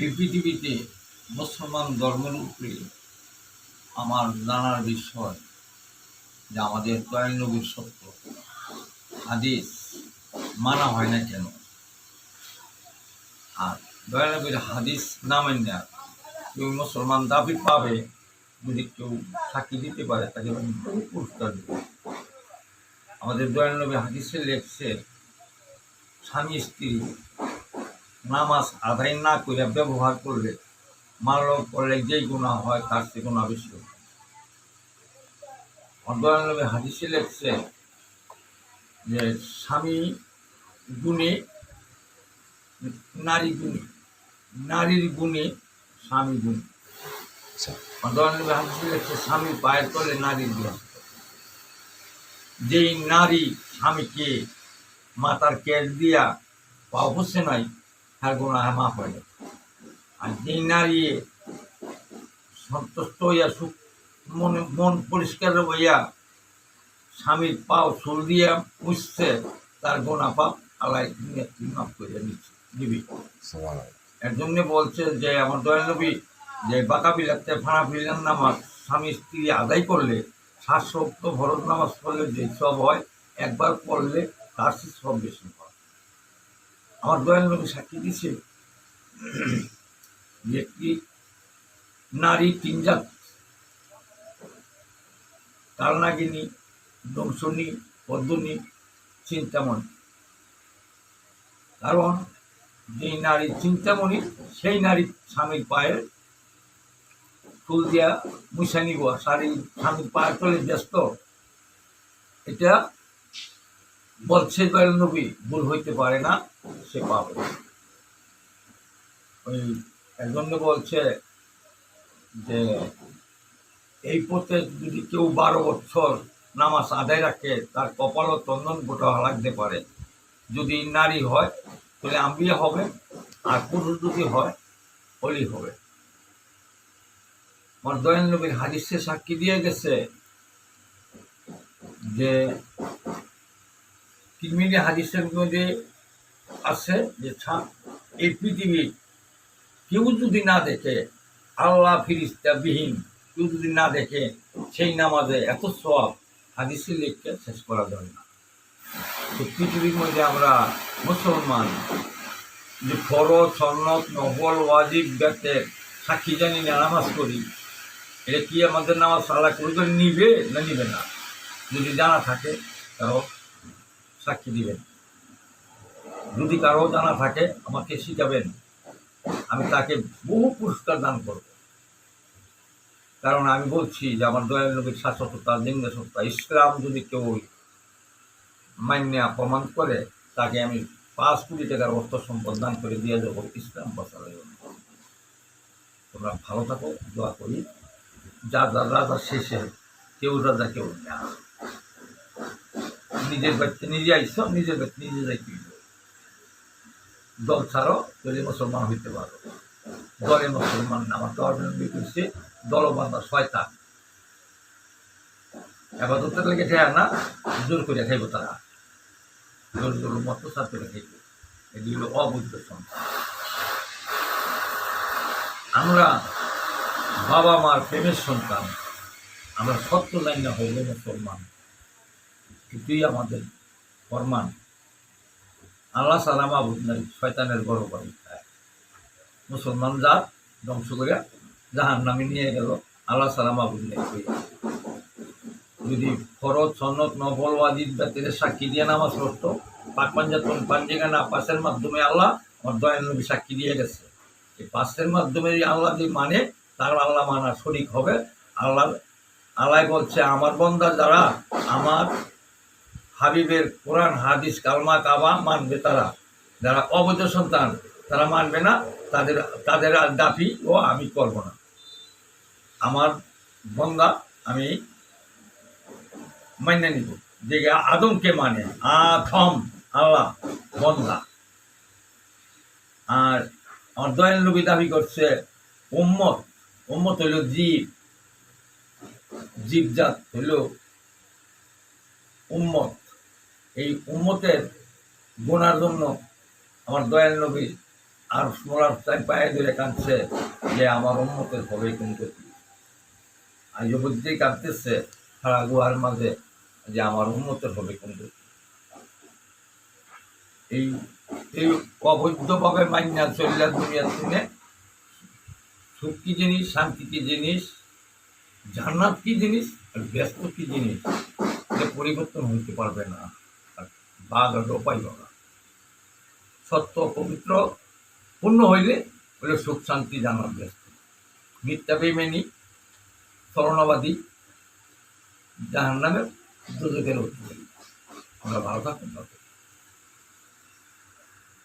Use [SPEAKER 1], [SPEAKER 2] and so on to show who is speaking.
[SPEAKER 1] এই পৃথিবীতে মুসলমান ধর্মের উপরে আমার জানার বিষয় যে আমাদের দয়াল নবীর সত্য হাদিস মানা হয় না কেন। আর দয়াল নবীর হাদিস না মান্য কেউ মুসলমান দাবি পাবে, যদি কেউ সাক্ষী দিতে পারে তাকে আমি বহু পুরস্কার দেব। আমাদের দয়াল নবী হাদিসে লেখছে, স্বামী স্ত্রী নামাজ আদায় না করে ব্যবহার করলে মারল করলে যেই গুণা হয় তার সে গুণা বেশি। দয়াল নবী হাদিসে লেখছে যে স্বামী গুণে নারী গুণে, নারীর গুণে স্বামী গুণে। দয়াল নবী হাদিসে লেখছে স্বামীর পায়ের তলে নারীর গুণ। যেই নারী স্বামীকে মাথার কেশ দিয়া পাও বসে নাই তার গুণা মাফ হয় না। আর যেই নারী সন্তুষ্ট হইয়া সুখ মনে মন পরিষ্কার হইয়া স্বামীর পাও চুল দিয়া পুষছে তার গোনা পাপ আল্লাহ মাফ করে দিবি। এর জন্য বলছে যে আমার দয়াল নবী যে বাঁকা বিলাতে ফাঁড়া বিলার নামাজ স্বামী স্ত্রী আদায় করলে 700 ভরত নামাজ পড়লে যে সব হয় একবার পড়লে তার সব বেশি হয়। আমার দয়াল নবী সাক্ষী দিছে যে একটি নারী 3 জাত, কালনাগিনী, দংশনী, পদ্মনী, চিন্তামণি। কারণ যে নারী চিন্তামণি সেই নারী স্বামীর পায়ের চুল দিয়া মুছা নিব, স্বামীর পায়ের তলে ব্যস্ত, এটা বলছে দয়াল নবী ভুল হইতে পারে না, সে পাবে। ওই এর জন্য বলছে যে এই পথে যদি কেউ 12 বছর নামাজ আদায় রাখে তার কপালও চন্দন গোটা লাগতে পারে। যদি নারী হয় তাহলে আম্বিয়া হবে, আর পুরুষ যদি হয় অলি হবে। আমার দয়াল নবীর হাদিসে সাক্ষী দিয়ে গেছে যে তিরমিজি হাদিসের মধ্যে আছে যে এই পৃথিবী কেউ যদি না দেখে, আল্লাহ ফিরিস্তা বিহীন কেউ যদি না দেখে, সেই নামাজে এত সওয়াব হাদিসে লিখতে শেষ করা যায় না। তো পৃথিবীর মধ্যে আমরা মুসলমান যে ফরজ, সুন্নত, নফল, ওয়াজিব, বেতের সাক্ষী জানি না নামাজ করি, এটা কি আমাদের নামাজ আল্লাহ করে নিবে না নিবে না? যদি জানা থাকে তাও সাক্ষী দিবেন, যদি কারো জানা থাকে আমাকে শিখাবেন, আমি তাকে বহু পুরস্কার দান করব। কারণ আমি বলছি যে আমার দয়াল নবীর শাশ্বততা, জিন্দা সত্তা, ইসলাম যদি কেউ মান্য প্রমাণ করে তাকে আমি 5 কোটি টাকার অর্থ সম্পদ দান করে দিয়ে যাবো ইসলাম বাঁচানোর জন্য। তোমরা ভালো থাকো, দোয়া করি। যা রাজা শেষে কেউ রাজা কেউ না, নিজের বাড়িতে নিজে আইস, নিজের বাড়িতে নিজে যাই দল ছাড়ো যদি মুসলমান হইতে পারো। দলে মুসলমান না, আমার ধর্মের করছে দলবান্ধা শয়তান। আবাদতের লেগে যায় না, জোর করে খাইব তারা, জোর জোর মতো সাথে করে খাইব। এটি হলো অবৈধ সন্তান। আমরা বাবা মার প্রেমের সন্তান, আমরা সত্য লাইন না হইলে মুসলমান, এটাই আমাদের ফরমান। আল্লাহ সালাম আবুদ নাই, শয়তানের বড় বাড়ি খায়। মুসলমান জাত ধ্বংস করে জাহান নামে নিয়ে গেল, আল্লাহ সালাম আবুদ নাই। যদি ফরজ, সুন্নত, নফল, ওয়াজিব, বেতের সাক্ষী দিয়ে নামাজ পড়তো, পাক পাঞ্জাতন পাঞ্জেগা না পাসের মাধ্যমে আল্লাহ আমার দয়াল নবী সাক্ষী দিয়ে গেছে। এই পাসের মাধ্যমে আল্লাহ যে মানে তার আল্লাহ মানা শরীক হবে। আল্লাহ বলছে আমার বান্দা যারা আমার হাবিবের কোরআন হাদিস কালমা কাবা মানবে, তারা যারা অবৈধ সন্তান তারা মানবে না, তাদের দাবি ও আমি করব না। আমার বান্দা আমি মান্য নিব, যে আদমকে মানে আথম আল্লাহ বন্দা। আর আমার দয়াল নবী দাবি করছে উম্মত, উম্মত হইল জীবজাত হইল উম্মত। এই উম্মতের গুনার জন্য আমার দয়াল নবী আর মোলার তাই পায়ে ধরে কাঁদছে যে আমার উন্মতের হবে কিন্তু আজ বুঝতেই কাঁদতেছে সারা গুহার মাঝে যে আমার উন্মতের হবে কিন্তু এই এই অবৈধভাবে মাইনা চলিয়া দুনিয়ার দিনে সুখ কি জিনিস, শান্তি কি জিনিস, জান্নাত কি জিনিস, আর ব্যস্ত কি জিনিস, এটা পরিবর্তন হইতে পারবে না। আর বাঘ আর পাইব না। সত্য পবিত্র পূর্ণ হইলে সুখ শান্তি জান্নাত ব্যস্ত। মিথ্যা বেইমানি শরণাবাদী জাহান্নামের দুজকের অধিকারী। আমরা ভালো থাকুন।